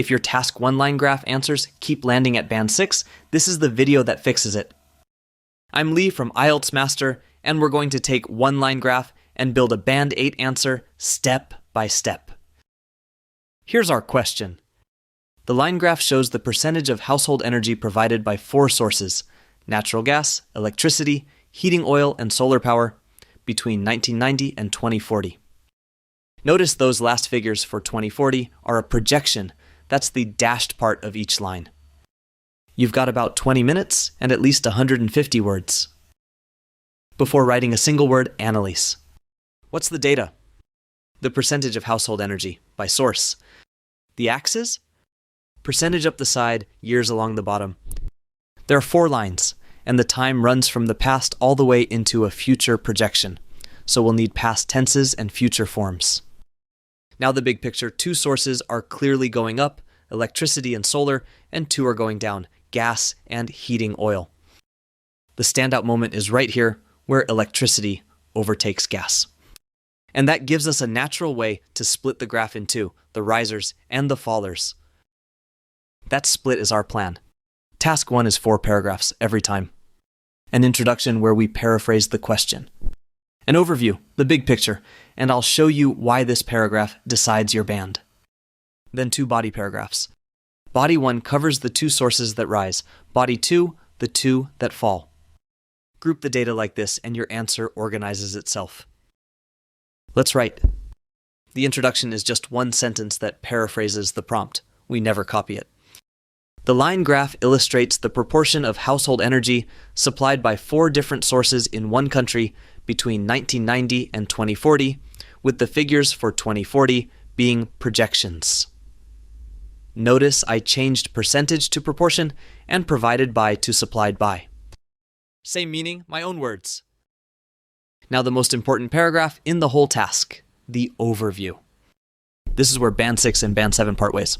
If your Task 1 line graph answers keep landing at Band 6, this is the video that fixes it. I'm Lee from IELTS Master, and we're going to take one line graph and build a Band 8 answer step by step. Here's our question. The line graph shows the percentage of household energy provided by 4 sources: natural gas, electricity, heating oil, and solar power between 1990 and 2040. Notice those last figures for 2040 are a projection. That's the dashed part of each line. You've got about 20 minutes and at least 150 words. Before writing a single word, Analyse. What's the data? The percentage of household energy by source. The axis? Percentage up the side, years along the bottom. There are 4 lines, and the time runs from the past all the way into a future projection, so we'll need past tenses and future forms. Now the big picture, 2 sources are clearly going up, electricity and solar, and 2 are going down, gas and heating oil. The standout moment is right here, where electricity overtakes gas. And that gives us a natural way to split the graph in 2, the risers and the fallers. That split is our plan. Task 1 is 4 paragraphs every time. An introduction where we paraphrase the question. An overview, the big picture, and I'll show you why this paragraph decides your band. Then 2 body paragraphs. Body 1 covers the 2 sources that rise. Body 2, the 2 that fall. Group the data like this and your answer organizes itself. Let's write. The introduction is just 1 sentence that paraphrases the prompt. We never copy it. The line graph illustrates the proportion of household energy supplied by 4 different sources in one country between 1990 and 2040, with the figures for 2040 being projections. Notice I changed percentage to proportion and provided by to supplied by. Same meaning, my own words. Now the most important paragraph in the whole task, the overview. This is where Band 6 and Band 7 part ways.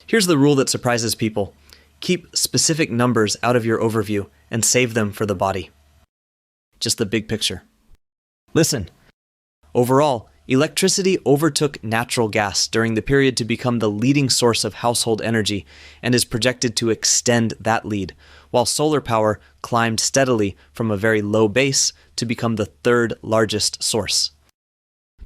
Here's the rule that surprises people. Keep specific numbers out of your overview and save them for the body. Just the big picture. Listen. Overall, electricity overtook natural gas during the period to become the leading source of household energy and is projected to extend that lead, while solar power climbed steadily from a very low base to become the 3rd largest source.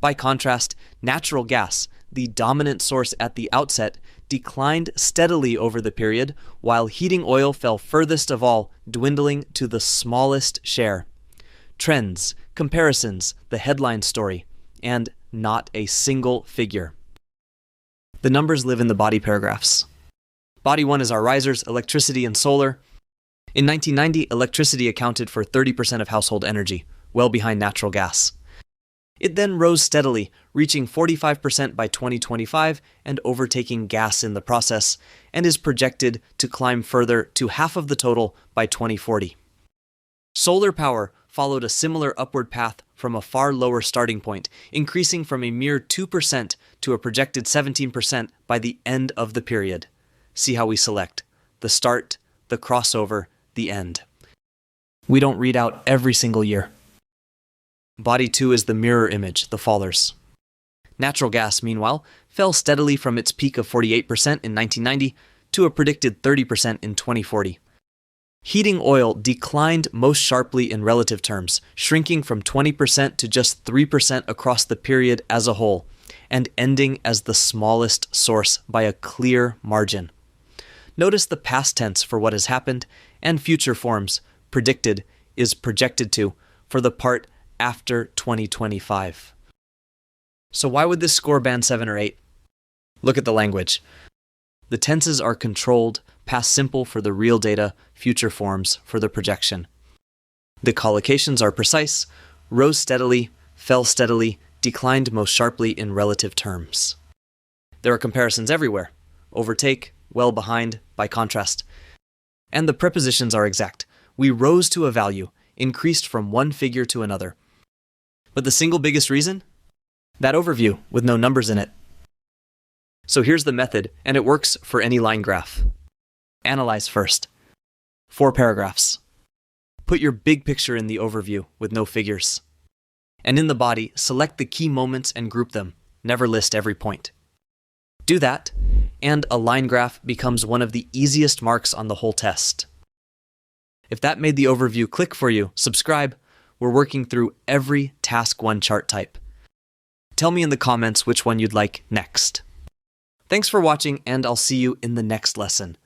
By contrast, natural gas, the dominant source at the outset, declined steadily over the period, while heating oil fell furthest of all, dwindling to the smallest share. Trends, comparisons, the headline story, and not a single figure. The numbers live in the body paragraphs. Body 1 is our risers, electricity and solar. In 1990, electricity accounted for 30% of household energy, well behind natural gas. It then rose steadily, reaching 45% by 2025 and overtaking gas in the process, and is projected to climb further to half of the total by 2040. Solar power followed a similar upward path from a far lower starting point, increasing from a mere 2% to a projected 17% by the end of the period. See how we select the start, the crossover, the end. We don't read out every single year. Body 2 is the mirror image, the fallers. Natural gas, meanwhile, fell steadily from its peak of 48% in 1990 to a predicted 30% in 2040. Heating oil declined most sharply in relative terms, shrinking from 20% to just 3% across the period as a whole, and ending as the smallest source by a clear margin. Notice the past tense for what has happened, and future forms, predicted is projected to, for the part after 2025. So why would this score Band 7 or 8? Look at the language. The tenses are controlled, past simple for the real data, future forms for the projection. The collocations are precise, rose steadily, fell steadily, declined most sharply in relative terms. There are comparisons everywhere. Overtake, well behind, by contrast. And the prepositions are exact. We rose to a value, increased from one figure to another. But the single biggest reason? That overview with no numbers in it. So here's the method, and it works for any line graph. Analyze first. 4 paragraphs. Put your big picture in the overview with no figures. And in the body, select the key moments and group them. Never list every point. Do that, and a line graph becomes one of the easiest marks on the whole test. If that made the overview click for you, subscribe. We're working through every Task 1 chart type. Tell me in the comments which one you'd like next. Thanks for watching, and I'll see you in the next lesson.